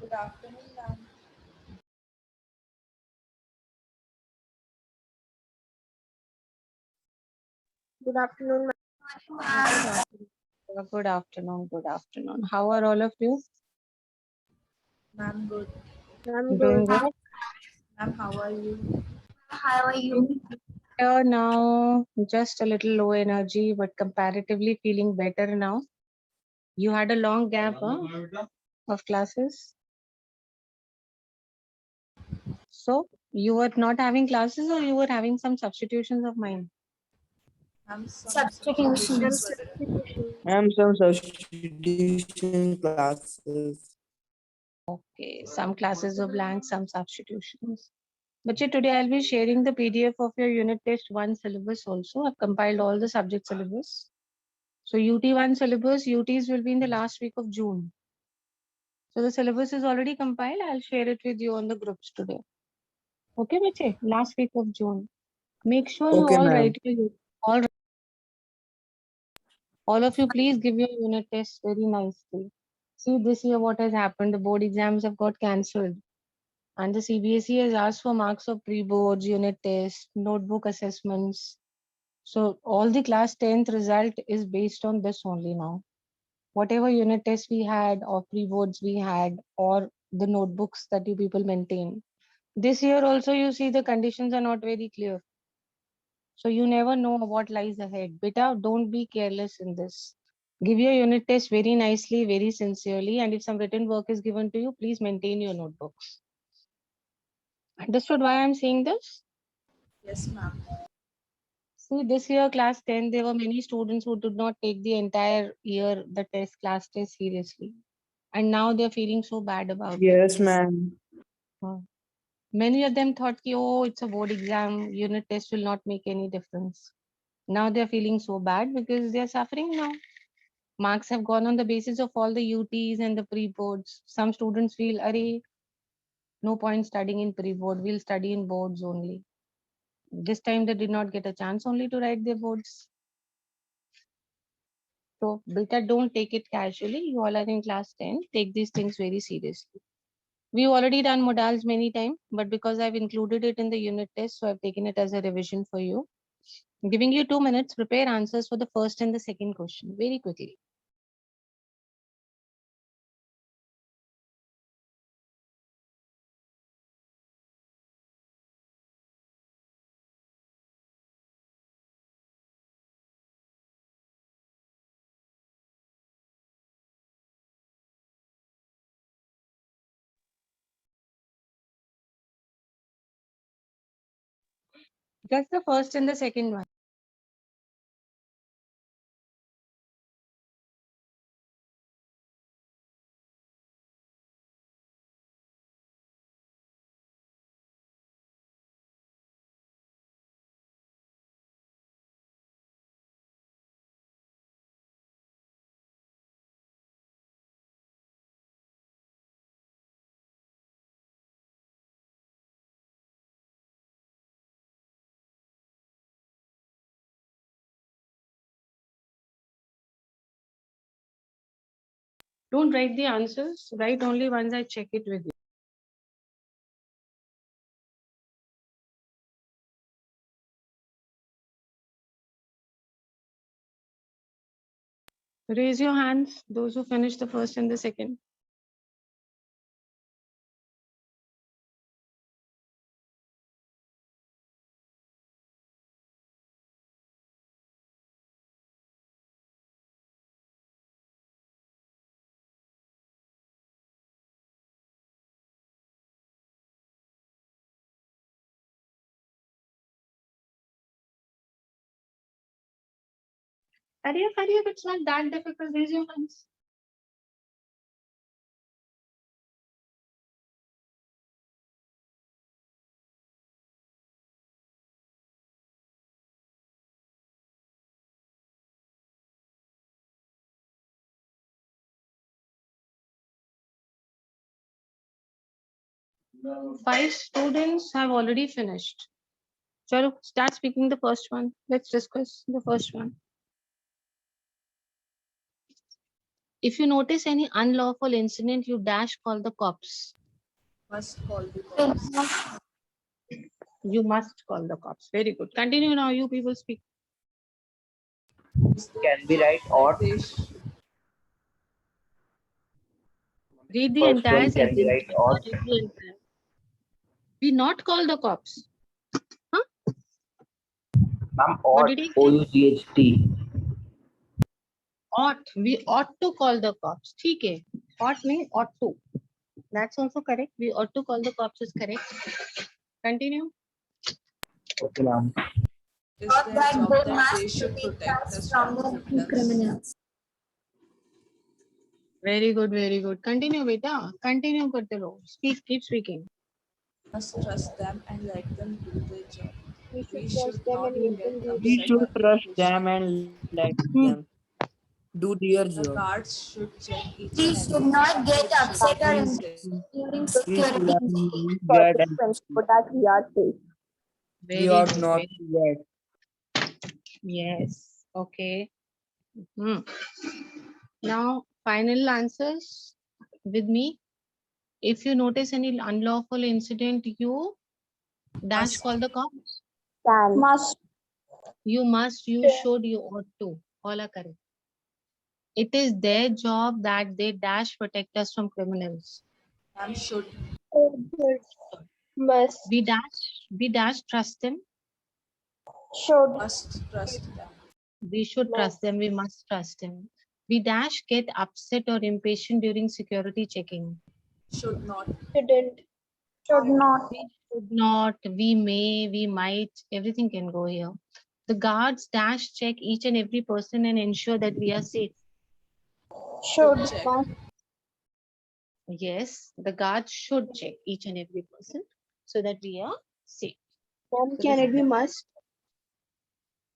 Good afternoon, ma'am. Good afternoon, Good afternoon. Good afternoon. Good afternoon. How are all of you? Ma'am, good. ma'am. I'm good. Doing good? Ma'am, how are you? How are you? Now, just a little low energy, but comparatively feeling better now. You had a long gap of classes. So, you were not having classes or you were having some substitutions of mine? Ma'am, some Substitutions. substitutions were there. I'm some substitution classes. Okay, some classes were blank, some substitutions. But today I'll be sharing the PDF of your unit test 1 syllabus also. I've compiled all the subject syllabus. So UT1 syllabus, UTs will be in the last week of June. So the syllabus is already compiled. I'll share it with you on the groups today. Okay, Bache? Last week of June. Make sure you Okay, all ma'am. write your all of you please give your unit test very nicely. See this year what has happened. The board exams have got cancelled. And the CBSE has asked for marks of pre-boards, unit tests, notebook assessments. So all the class 10th result is based on this only now. Whatever unit tests we had or pre-boards we had or the notebooks that you people maintain. This year also you see the conditions are not very clear. So you never know what lies ahead. Beta, don't be careless in this. Give your unit test very nicely, very sincerely. And if some written work is given to you, please maintain your notebooks. Understood why I'm saying this? Yes, ma'am. See, this year, class 10, there were many students who did not take the entire year, the class test seriously. And now they're feeling so bad about it. Yes, ma'am. Many of them thought, ki, oh, it's a board exam, unit test will not make any difference. Now they're feeling so bad because they're suffering now. Marks have gone on the basis of all the UTs and the pre-boards. Some students feel, Arey, no point studying in pre-board, we'll study in boards only. This time they did not get a chance only to write their boards. So, beta, don't take it casually. You all are in class 10. Take these things very seriously. We've already done modals many times, but because I've included it in the unit test, so I've taken it as a revision for you. I'm giving you 2 minutes. Prepare answers for the first and the second question very quickly. Just the first and the second one. Don't write the answers. Write only once I check it with you. Raise your hands, those who finished the first and the second. Arya, it's not that difficult. Raise your hands. Five students have already finished. Chalo, start speaking the first one. Let's discuss the first one. If you notice any unlawful incident, you dash call the cops. Must call the cops. You must call the cops. Very good. Continue now. You people speak. Is the Can we job write that ought? they sh- Read the First entire one, can we sentence. write ought? Read the entire. We not call the cops. Ma'am, What ought. did he say? OUGHT. Ought. We ought to call the cops. ठीक है. Ought means ought to. That's also correct. We ought to call the cops is correct. Continue. Okay, ma'am. is Or their that job they that must they should protect protect us us from from the criminals. Very good. Very good. Continue, beta. Continue करते रहो. Speak. Keep speaking. Must trust them and let them do their job. We We should should trust them not and let get them do We upset their or should trust impatient. them and let Hmm. them do their The job. guards should check each We and should every not person get who upset or should impatient say. during We should security not checking. get so that we are safe. we Very ought good. not Very, to get. yes. Okay. Hmm. Now, final answers with me. If you notice any unlawful incident, you dash Must. call the cops. Can. Must. You must, you should, you ought to. All are correct. It is their job that they dash protect us from criminals. Ma'am should. Must. We dash trust them. Should. Must trust them. We should trust them. We must trust them. We dash get upset or impatient during security checking. Should not. Shouldn't. Should not. We should not, we may, we might, everything can go here. The guards dash check each and every person and ensure that we are safe. Should check. Yes, the guards should check each and every person so that we are safe. Mom, So can this it be is- must?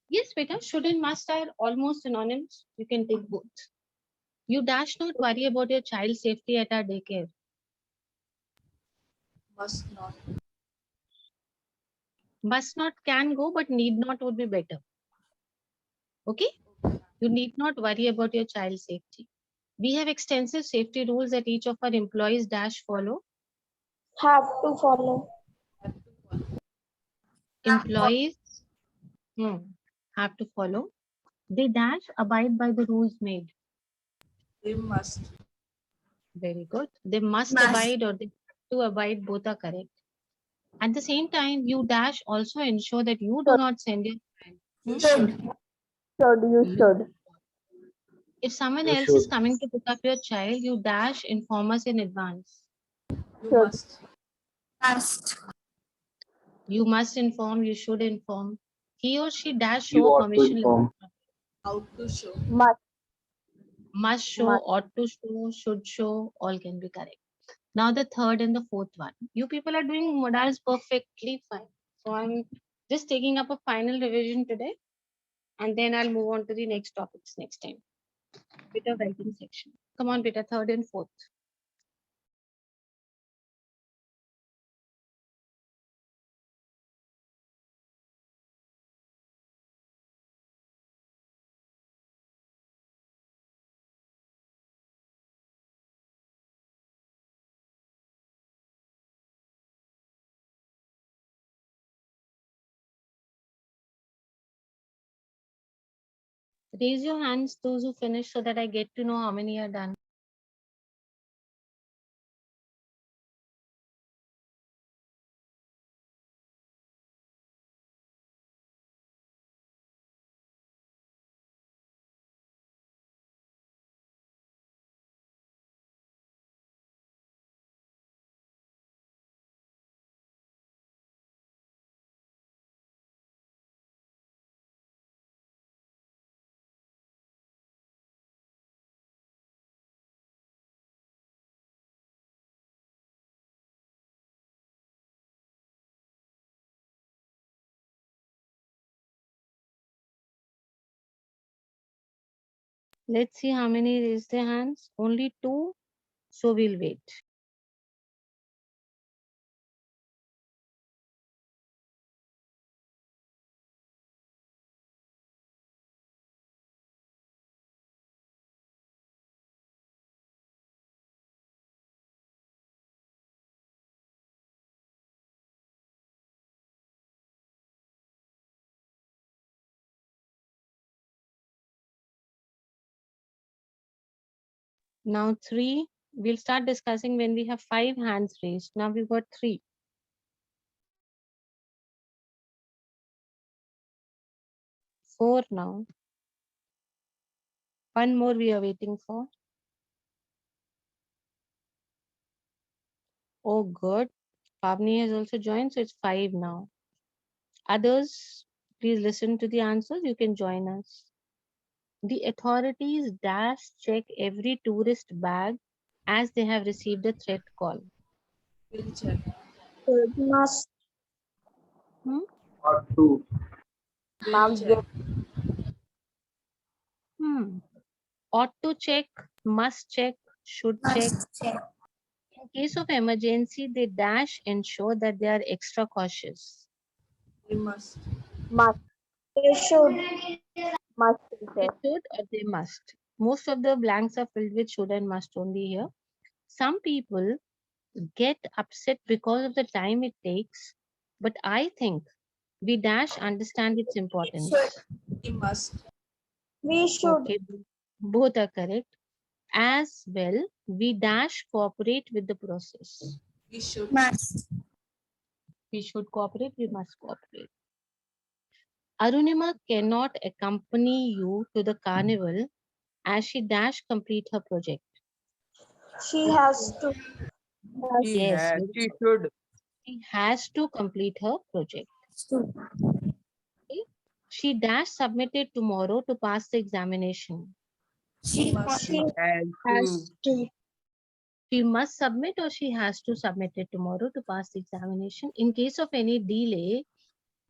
Yes, beta, should and must are almost synonyms. You can take both. You dash not worry about your child's safety at our daycare. Must not. Must not can go, but need not would be better. Okay? You need not worry about your child's safety. We have extensive safety rules that each of our employees dash follow. Have to follow. Employees have to follow. They dash abide by the rules made. They must. Very good. They must Must. abide or they have to abide, both are correct. At the same time, you dash also ensure that you do not send your friend. You should. Should. You should. If someone You else is should. coming to pick up your child, you dash inform us in advance. You Should. must. Must. You must inform, you should inform. He or she dash You show a ought to permission. inform. Out to show. Must. Must show, Must. ought to show, should show, all can be correct. Now the third and the fourth one. You people are doing modals perfectly fine. So I'm just taking up a final revision today and then I'll move on to the next topics next time. Beta writing section. Come on, beta, third and fourth. Raise your hands, those who finish, so that I get to know how many are done. Let's see how many raise their hands. Only 2, so we'll wait. Now 3, we'll start discussing when we have 5 hands raised. Now we've got 3. Four now. One more we are waiting for. Oh, good. Pavni has also joined, so it's 5 now. Others, please listen to the answers. You can join us. The authorities dash check every tourist bag as they have received a threat call. Will check. Should. Must. Ought to. Will Ma'am, check. Ought to check, must check, should check. Must check. In case of emergency, they dash ensure that they are extra cautious. They must. Must. They should. Must. They Teacher. should or they must. Most of the blanks are filled with should and must only here. Some people get upset because of the time it takes, but I think we dash understand its importance. We must. We should. Okay, both are correct. As well, we dash cooperate with the process. We should. Must. We should cooperate, we must cooperate. Arunima cannot accompany you to the carnival as she dash complete her project. She has to. She Yes, has. very She good. should. She has to complete her project. Should. Okay? She dash submitted tomorrow to pass the examination. She Must. must. She has Has to. to. She must submit or she has to submit it tomorrow to pass the examination. In case of any delay,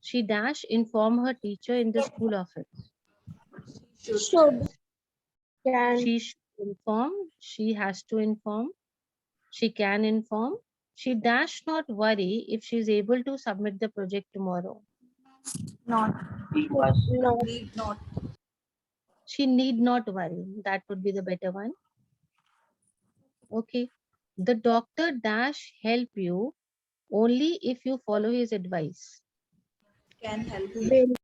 she dash inform her teacher in the school office. She should. Should. Can. She should inform, she has to inform, she can inform. She dash not worry if she is able to submit the project tomorrow. Not. He must. Not. Need not. She need not worry. That would be the better one. Okay. The doctor dash help you only if you follow his advice. Can help you. Will.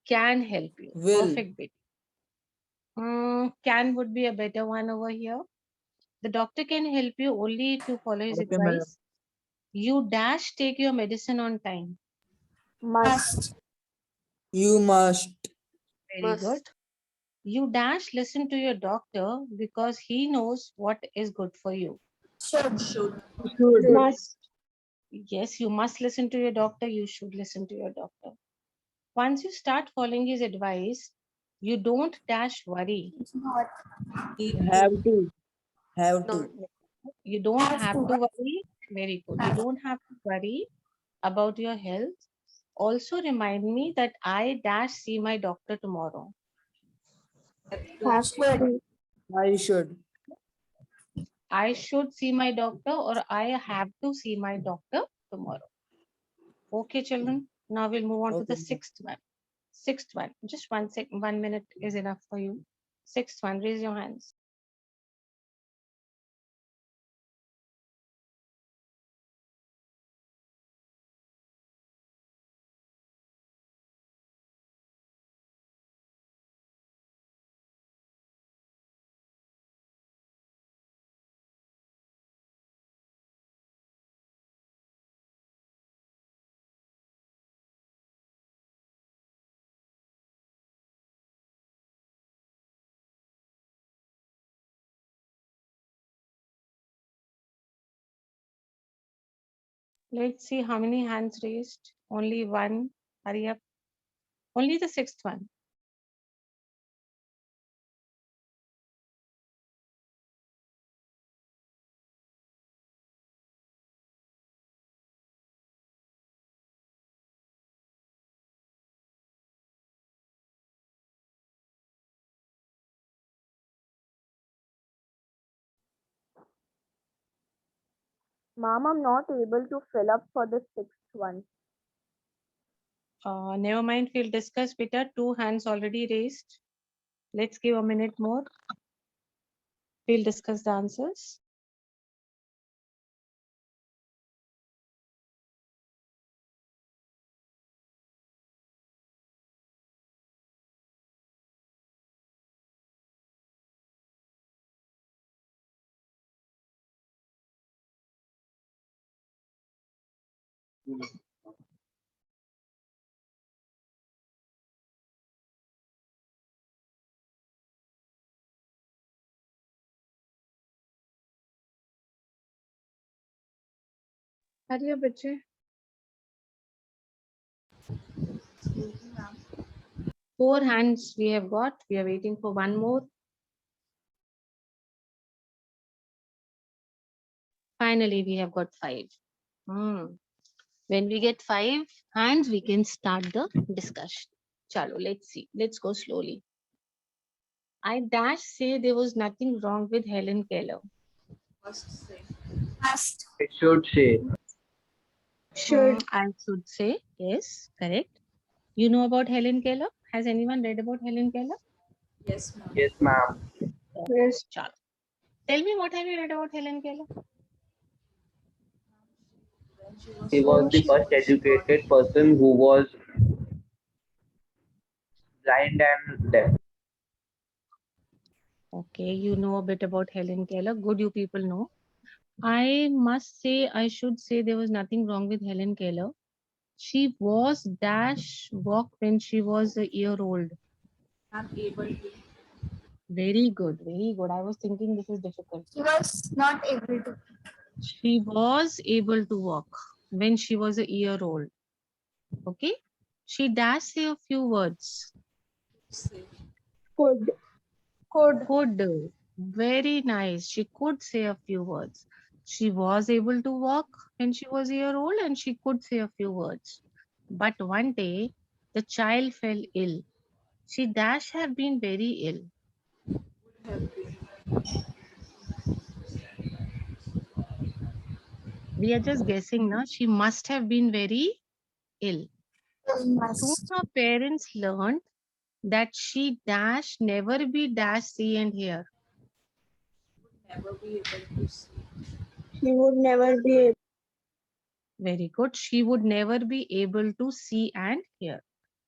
Can help you. Will. Perfect bit. Can would be a better one over here. The doctor can help you only if you follow his Okay, madam. advice. You dash take your medicine on time. Must. You must. Very good. You dash listen to your doctor because he knows what is good for you. Should. Should. Should. Must. Yes, you must listen to your doctor. You should listen to your doctor. Once you start following his advice, you don't dash worry. Not. Need Have to. to. Have to. You don't Have have to. to worry. Very good. You don't have to worry about your health. Also remind me that I dash see my doctor tomorrow. Have to. I should. I should see my doctor or I have to see my doctor tomorrow. Okay, children. Now we'll move on to the Okay. sixth one. Sixth one. Just 1 minute is enough for you. Sixth one. Raise your hands. Let's see how many hands raised. Only one. Hurry up. Only the sixth one. Ma'am, I'm not able to fill up for the sixth one. Never mind. We'll discuss better. 2 hands already raised. Let's give a minute more. We'll discuss the answers. Hurry up, बच्चे. Excuse me, ma'am. 4 hands we have got. We are waiting for one more. Finally, we have got 5. When we get 5 hands, we can start the discussion. Chalo, let's see. Let's go slowly. I dash say there was nothing wrong with Helen Keller. Must say. Must. It should say. Should. I should say, yes, correct. You know about Helen Keller? Has anyone read about Helen Keller? Yes, ma'am. Yes, ma'am. Yes. Chalo. Tell me, what have you read about Helen Keller? When she was He was the small, first she educated person who was blind and deaf. Okay, you know a bit about Helen Keller. Good, you people know. I must say, I should say there was nothing wrong with Helen Keller. She was dash walk when she was a year old. I'm able to. Very good, very good. I was thinking this is difficult. She was not able to. She was able to walk when she was a year old. Okay. She dash say a few words. Say. Could. Could. Could. Very nice. She could say a few words. She was able to walk when she was a year old and she could say a few words. But one day, the child fell ill. She dash have been very ill. Have been. We are just guessing now. She must have been very ill. Soon Must. her parents learned that she dash never be dash see and hear. Never be able to see. She would never be able. Very good. She would never be able to see and hear.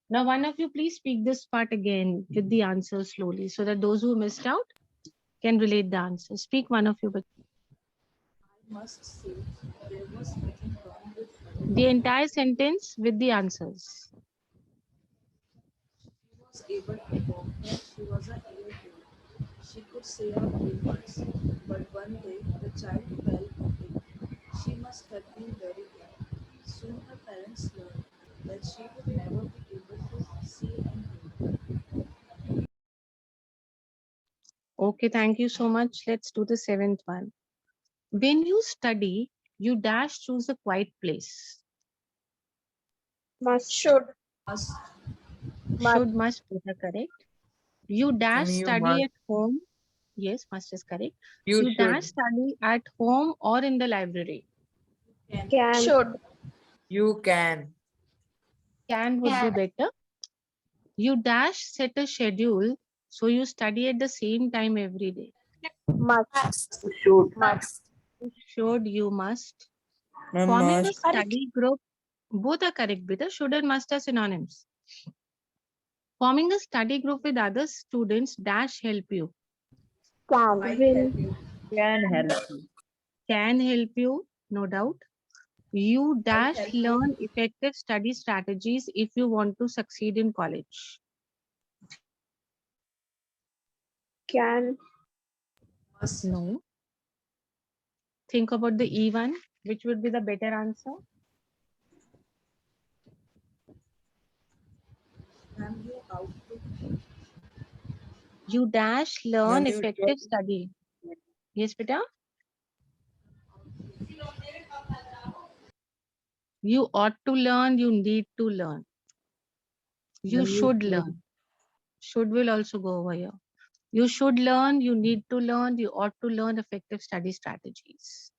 Now, one of you please speak this part again with the answer slowly so that those who missed out can relate the answer. Speak one of you, but I must say there was nothing wrong with her. the entire sentence with the answers. She was able to walk when she was a year old. She could say a few words, but one day the child fell ill. She must have been very ill. Soon her parents learned that she would never be able to see and hear. Okay, thank you so much. Let's do the 7th one. When you study, you dash choose a quiet place. Must. Should. Must. Should, must, both are correct. You dash you study must. at home. Yes, must is correct. You You dash should. study at home or in the library. Can. Should. You can. Can would be better. You dash set a schedule so you study at the same time every day. Must. Should. Must. Should, you must. I Forming a must. study group, both are correct, beta. Should and must are synonyms. Forming a study group with other students dash help you. Can. Might Will. help you. Can help you. Can help you, no doubt. You dash help you. learn effective study strategies if you want to succeed in college. Can. Must. No. Think about the E one, which would be the better answer. Can you out to? You dash learn Can you effective study. Yes, beta? You ought to learn, you need to learn. You should learn. Should will also go over here. You should learn, you need to learn, you ought to learn effective study strategies.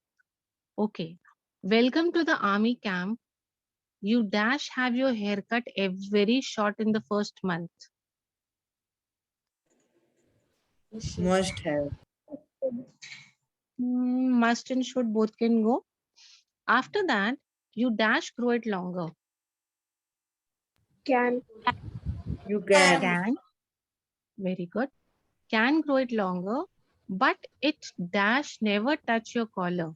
Okay. Welcome to the army camp. You dash have your haircut very short in the first month. You should. Must have. Must and should both can go. After that, you dash grow it longer. Can. You can. Can. Very good. Can grow it longer, but it dash never touch your collar.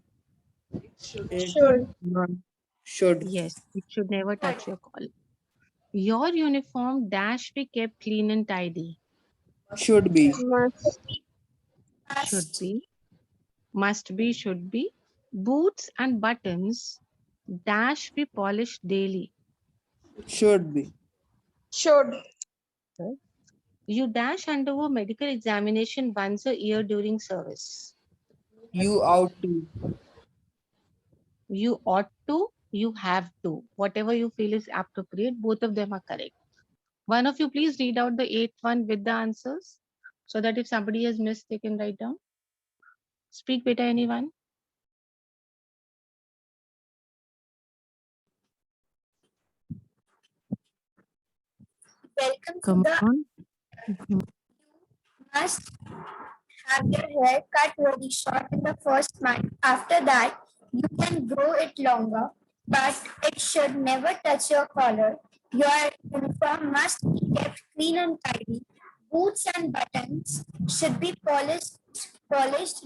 It should. It Should. must. Should. Yes, it should never touch your collar. Your uniform dash be kept clean and tidy. Should be. Must. Should be. Must be, should be. Boots and buttons dash be polished daily. Should be. Should. You dash undergo medical examination once a year during service. You ought to. You ought to, you have to. Whatever you feel is appropriate, both of them are correct. One of you please read out the eighth one with the answers so that if somebody has missed, they can write down. Speak, beta, anyone? Welcome Come to the on. must have your hair cut very short in the first month. After that, you can grow it longer, but it should never touch your collar. Your uniform must be kept clean and tidy. Boots and buttons should be polished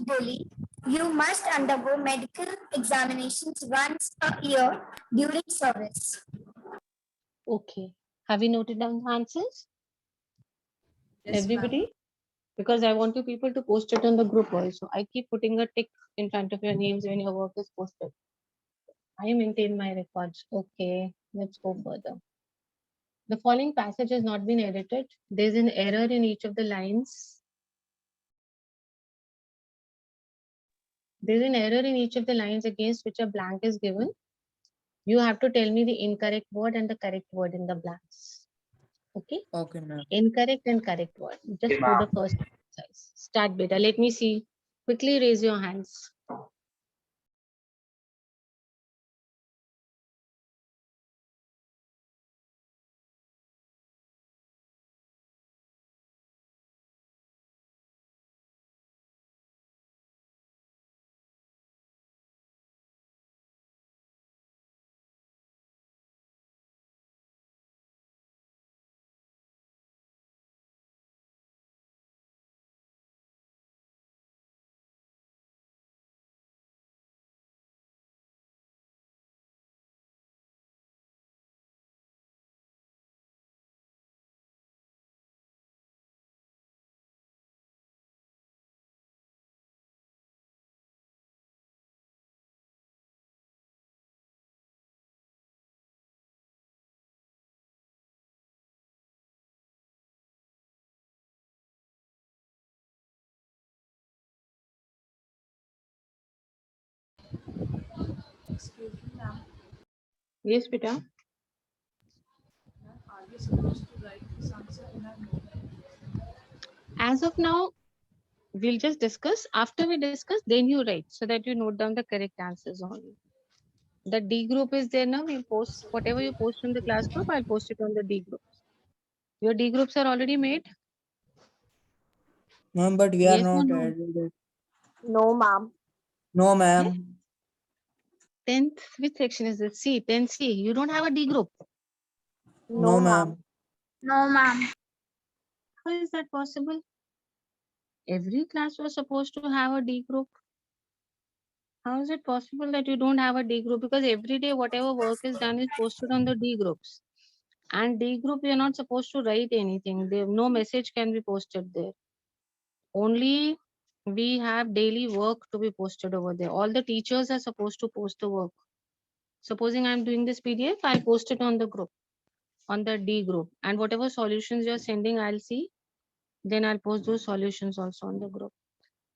daily. You must undergo medical examinations once a year during service. Okay. Have you noted down the answers? Yes, Everybody? Because I want you people to post it on the group also. I keep putting a tick in front of your names when your work is posted. I maintain my records. Okay, let's go further. The following passage has not been edited. There's an error in each of the lines. There's an error in each of the lines against which a blank is given. You have to tell me the incorrect word and the correct word in the blanks. Okay? Okay, ma'am. Incorrect and correct word. Just Okay, do the ma'am. first exercise. Start, beta. Let me see. Quickly raise your hands. excuse me, ma'am. Yes, beta. Ma'am, are we supposed to write this answer in our note? As of now, we'll just discuss. After we discuss, then you write so that you note down the correct answers only. The D group is there now. We'll post whatever you post in the class group. I'll post it on the D groups. Your D groups are already made. Ma'am, but we are Yes or not no? added it. No, ma'am. No, ma'am. 10th, which section is it? C, 10C. You don't have a D group. No, No, ma'am. ma'am. No, ma'am. How is that possible? Every class was supposed to have a D group. How is it possible that you don't have a D group? Because every day, whatever work is done is posted on the D groups. And D group, you're not supposed to write anything. There, no message can be posted there. Only we have daily work to be posted over there. All the teachers are supposed to post the work. Supposing I'm doing this PDF, I'll post it on the group, on the D group. And whatever solutions you're sending, I'll see. Then I'll post those solutions also on the group.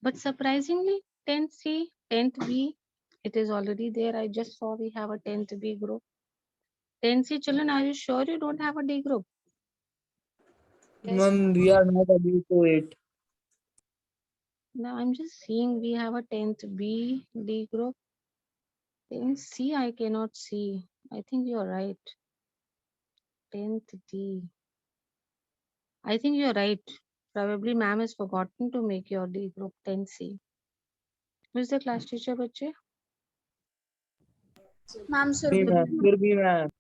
But surprisingly, 10th C, 10th B, it is already there. I just saw we have a 10th B group. 10th C children, are you sure you don't have a D group? Ma'am, we are not able to it. Now I'm just seeing we have a 10th B D group. 10th C, I cannot see. I think you're right. 10th D. I think you're right. Probably ma'am has forgotten to make your D group 10th C. Who's the class teacher, bache? Ma'am, Be, ma'am. Here be, ma'am.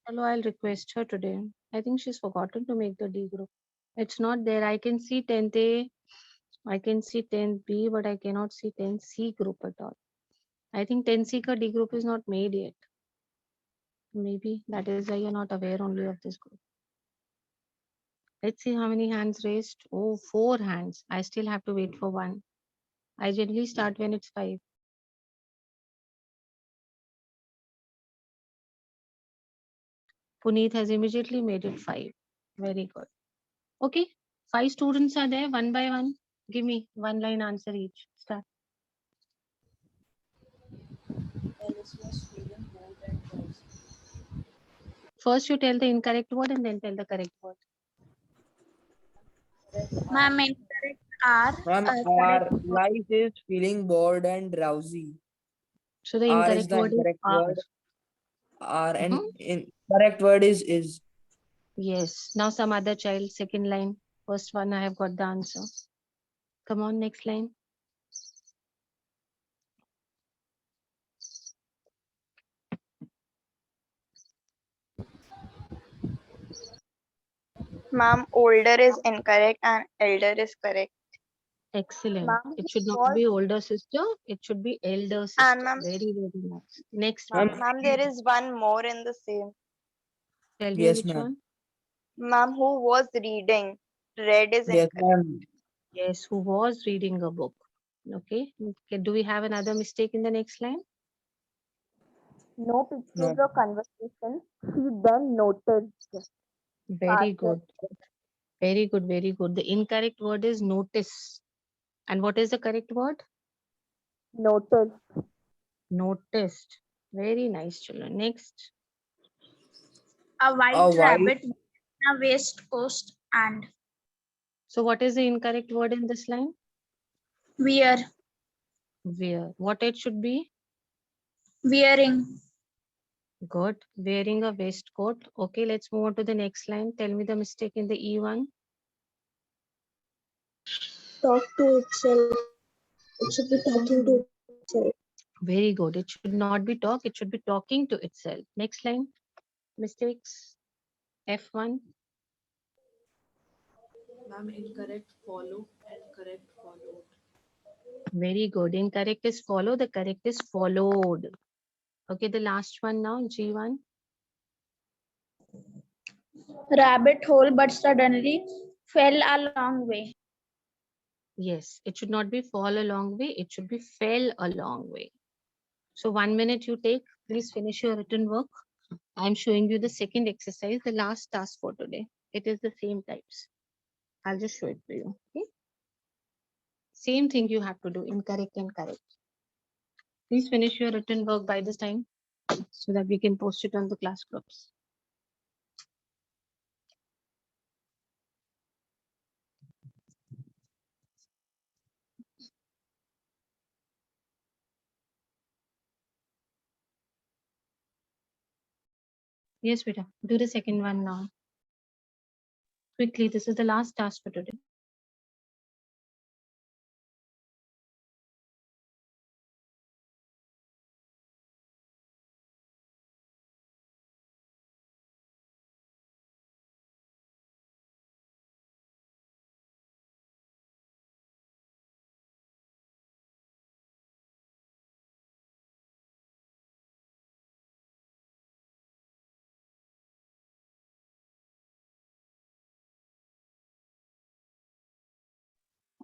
Hello, I'll request her today. I think she's forgotten to make the D group. It's not there. I can see 10th A, I can see 10th B, but I cannot see 10th C group at all. I think 10th C ka D group is not made yet. Maybe that is why you're not aware only of this group. Let's see how many hands raised. Oh, 4 hands. I still have to wait for one. I generally start when it's 5. Puneet has immediately made it 5. Very good. Okay, 5 students are there, one by one. Give me one line answer each. Start. Alice was feeling bored and drowsy. First, you tell the incorrect word and then tell the correct word. Ma'am, incorrect R. Ma'am, Correct. our life is feeling bored and drowsy. So the R is incorrect the word is incorrect are. word. R and Mhm. incorrect word is. Yes. Now some other child, second line. First one, I have got the answer. Come on, next line. Ma'am, older is incorrect and elder is correct. Excellent. Ma'am, It should not was be older sister. It should be elder sister. And ma'am, Very, very nice. Next Ma'am, one. ma'am, there is one more in the same. Tell me yes, which ma'am. one. Ma'am, who was reading? Red is Yes, incorrect. ma'am. Yes, who was reading a book. Okay. Do we have another mistake in the next line? no pictures No. or conversations. She then noticed. Very Past good. Very good. Very good. The incorrect word is notice. And what is the correct word? noticed. Noticed. Very nice, children. Next. A A white white rabbit in a waistcoat and So what is the incorrect word in this line? wear, Wear. What it should be? wearing. Good. Wearing a waistcoat. Okay, let's move on to the next line. Tell me the mistake in the E1. Talk to itself. It should be talking to itself. Very good. It should not be talk. It should be talking to itself. Next line. Mistakes. F1. Ma'am, incorrect follow and correct followed. Very good. Incorrect is follow. The correct is followed. Okay, the last one now. G1. Rabbit hole, but suddenly fell a long way. Yes, it should not be fall a long way. It should be fell a long way. So 1 minute you take. Please finish your written work. I'm showing you the second exercise, the last task for today. It is the same types. I'll just show it to you. Okay. Same thing you have to do, incorrect and correct. Please finish your written work by this time so that we can post it on the class groups. Yes, Vita, do the second one now. Quickly, this is the last task for today.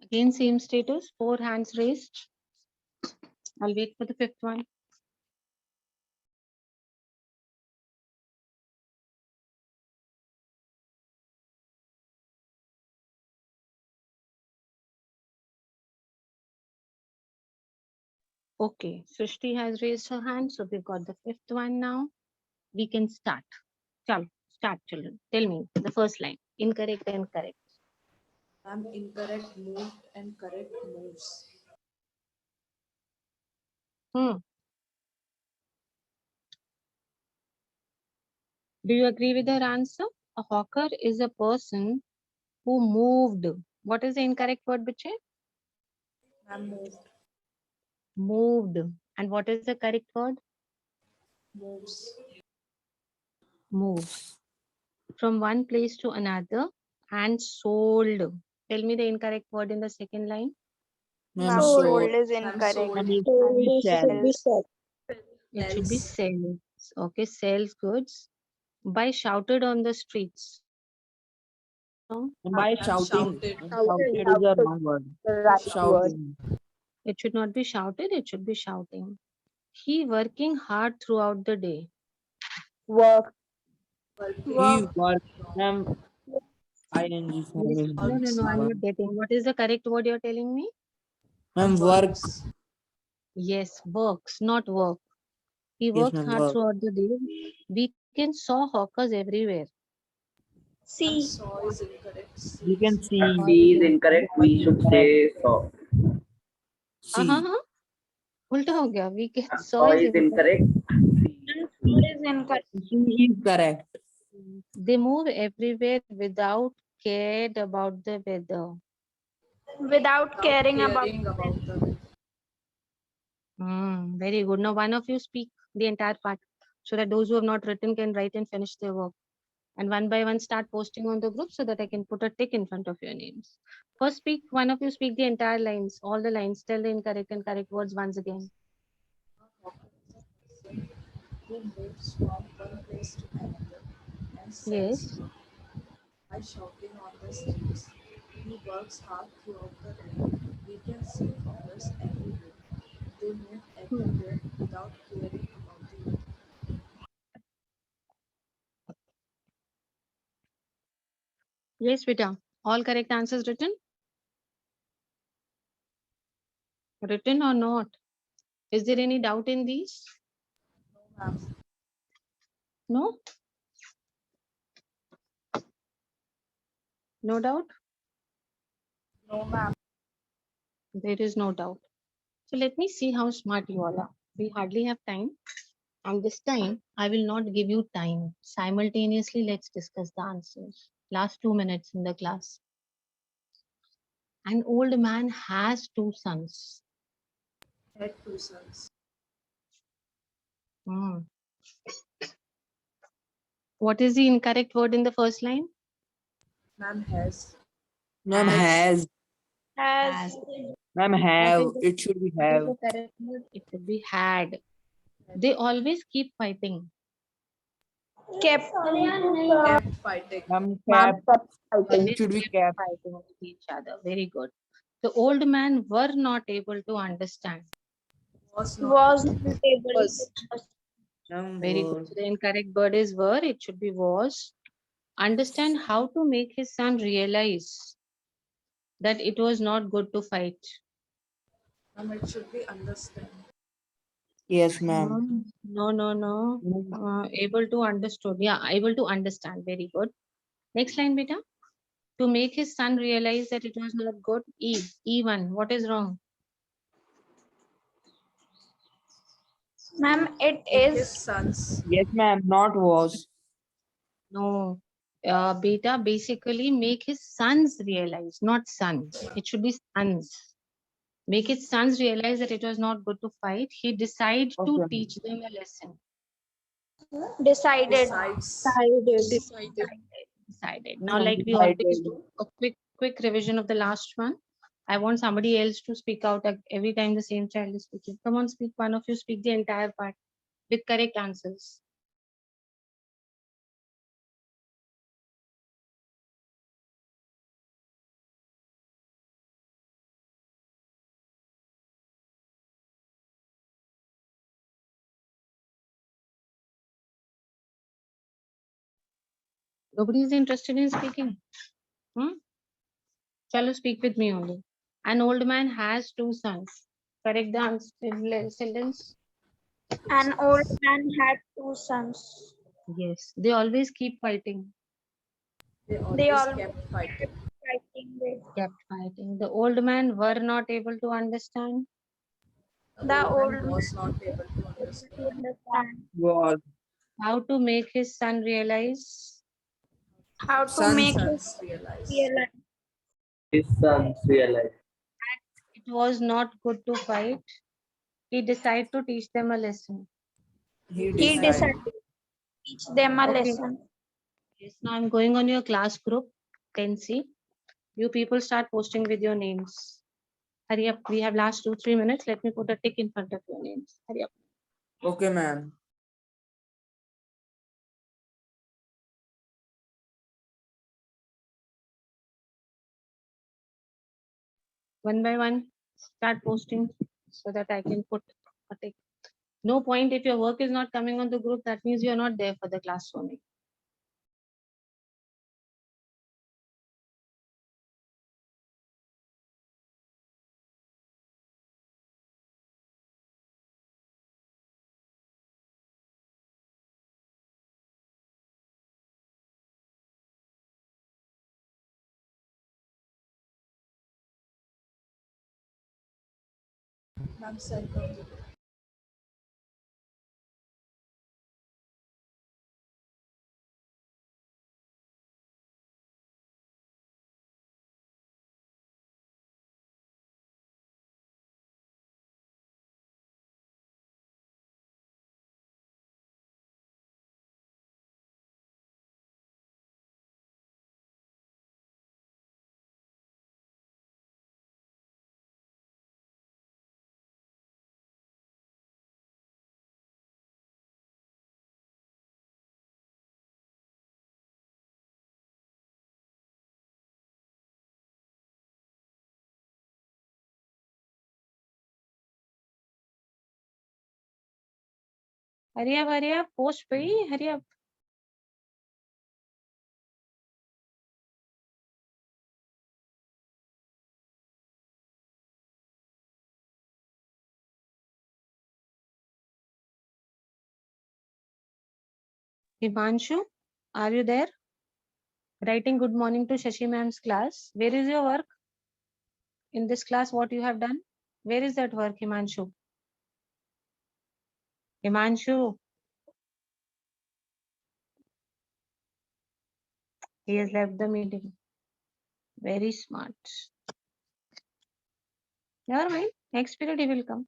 Again, same status, 4 hands raised. I'll wait for the fifth one. Okay, Srishti has raised her hand, so we've got the fifth one now. We can start. Chalo, start, children. Tell me the first line. Incorrect and correct. Ma'am, incorrect moved and correct moves. Do you agree with her answer? A hawker is a person who moved. What is the incorrect word, Biche? Ma'am, moved. Moved. And what is the correct word? Moves. Moved. From one place to another and sold. Tell me the incorrect word in the second line. Ma'am, Ma'am, so sold is Ma'am, incorrect. sold. ma'am, it Sold should be is shall. should be said. It should be Sells. sell. Okay, sells goods by shouted on the streets. No, By Ma'am, shouting. shouted. Shouted is a wrong word. The right word. Shouting. it should not be shouted, it should be shouting. He working hard throughout the day. Work. He works. Ma'am, ing form is No, no, no, I'm work. not getting. What is the correct word you're telling me? Ma'am, work. Yes, works, not work. He Yes, works ma'am, hard work. throughout the day. We can saw hawkers everywhere. Ma'am, C. saw is incorrect. C We can is see. C is incorrect. We should say saw. हाँ हाँ See. हाँ उल्टा हो गया. We can Ma'am, saw saw is is incorrect. incorrect. C. Is incorrect. See is correct. They move everywhere without cared about the weather. Without caring about. about the Very good. Now one of you speak the entire part so that those who have not written can write and finish their work. And one by one start posting on the group so that I can put a tick in front of your names. First speak, one of you speak the entire lines, all the lines, tell the incorrect and correct words once again. who moves from one place to another and Yes. sells by shouting on the streets. He works hard throughout the day. We can see farmers everywhere. They move everywhere without caring about the weather. Yes, Vita. All correct answers written? Written or not? Is there any doubt in these? Ma'am, No? No doubt? no, ma'am. There is no doubt. So let me see how smart you all are. We hardly have time. And this time, I will not give you time. Simultaneously, let's discuss the answers. Last 2 minutes in the class. An old man has two sons. Had two sons. Hmm. What is the incorrect word in the first line? Ma'am has. Ma'am, has. Has. Ma'am, What have. is the, It should be what is have. the correct word? It should be had. They always keep fighting. Kept. Kept fighting. Ma'am, Ma'am cap. kept fighting. Always It should be kept cap. fighting with each other. Very good. The old man were not able to understand. Was not Was able not able. Was. Ma'am, Very were. good. So the incorrect word is were. It should be was. Understand how to make his son realize that it was not good to fight. Ma'am, it should be understand. Yes, ma'am. No, no, no. Able to understood. Yeah, able to understand. Very good. Next line, beta. To make his son realize that it was not good. E. E1. What is wrong? Ma'am, it His is. sons. Yes, ma'am. Not was. No. Beta basically make his sons realize, not son. It should be sons. Make his sons realize that it was not good to fight. He decided to Okay. teach them a lesson. Decided. Besides. Decided. Now, Ma'am, like we always decided. do, a quick revision of the last one. I want somebody else to speak out every time the same child is speaking. Come on, speak. One of you speak the entire part with correct answers. Nobody is interested in speaking. Chalo, speak with me only. An old man has two sons. Correct the answer, sentence. An old man had two sons. Yes, they always keep fighting. They always all- kept fighting. Fighting with. Kept fighting. The old man were not able to understand. The old man was not able to understand understand Was. How to make his son realize. how to Sons. make sons realize. realize His sons realized. It was not good to fight. He decided to teach them a lesson. He he decided. decided to teach them a Okay. lesson. Yes, now I'm going on your class group, 10C. You people start posting with your names. Hurry up. We have last 2-3 minutes. Let me put a tick in front of your names. Hurry up. Okay, ma'am. One by one, start posting so that I can put a tick. No point if your work is not coming on the group, that means you're not there for the class only. Ma'am, second. Hurry up, post bhai, hurry up. Himanshu, are you there? Writing good morning to Shashi ma'am's class. Where is your work? In this class, what you have done? Where is that work, Himanshu? Himanshu, he has left the meeting. Very smart. Never mind. Next period he will come.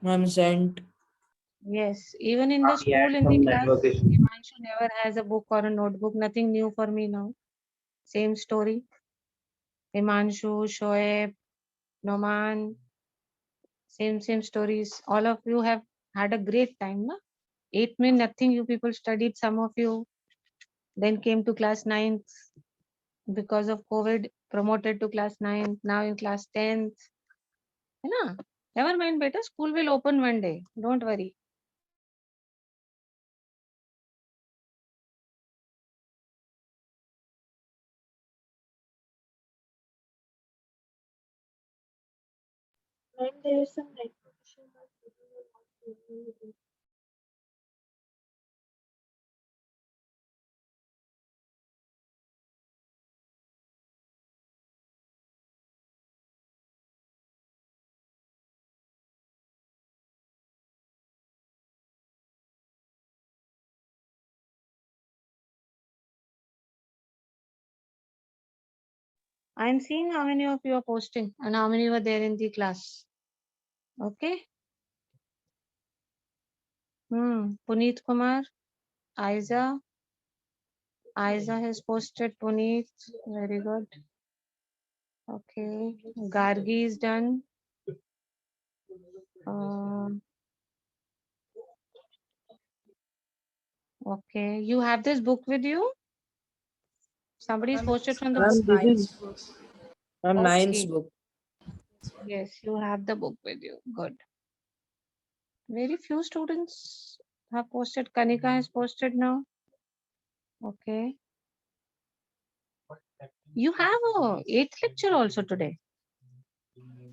Ma'am sent. Yes, even in the He had school, in the some class, network issue. Himanshu never has a book or a notebook. Nothing new for me now. Same story. Himanshu, Shoaib, Noman, same stories. All of you have had a great time, na? 8th May, nothing you people studied. Some of you then came to class 9th because of COVID, promoted to class 9th, now in class 10th. है ना? Never mind, beta. School will open one day. Don't worry. Ma'am, there is some network issue. But people are not hearing you. I'm seeing how many of you are posting and how many were there in the class. Okay. Puneet Kumar, Aiza. Aiza has posted Puneet. Very good. Okay. Gargi is done. Okay. You have this book with you? Somebody is Ma'am, posted from the Ma'am, book. this is book. ma'am ninth Okay. book. Yes, you have the book with you. Good. Very few students have posted. Kanika has posted now. Okay. You have a 8th lecture also today.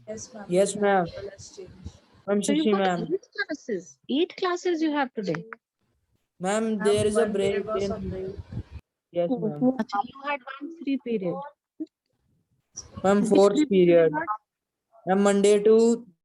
Yes, ma'am. Yes, The ma'am. timetable has changed. Ma'am So you've Shashi got ma'am. 8 classes. 8 classes you have today. Ma'am, Ma'am, there is a 1 day break was in. a break. Yes, ma'am. Acha, you had one free period. Ma'am, Which fourth free period you period. got? Ma'am, Monday to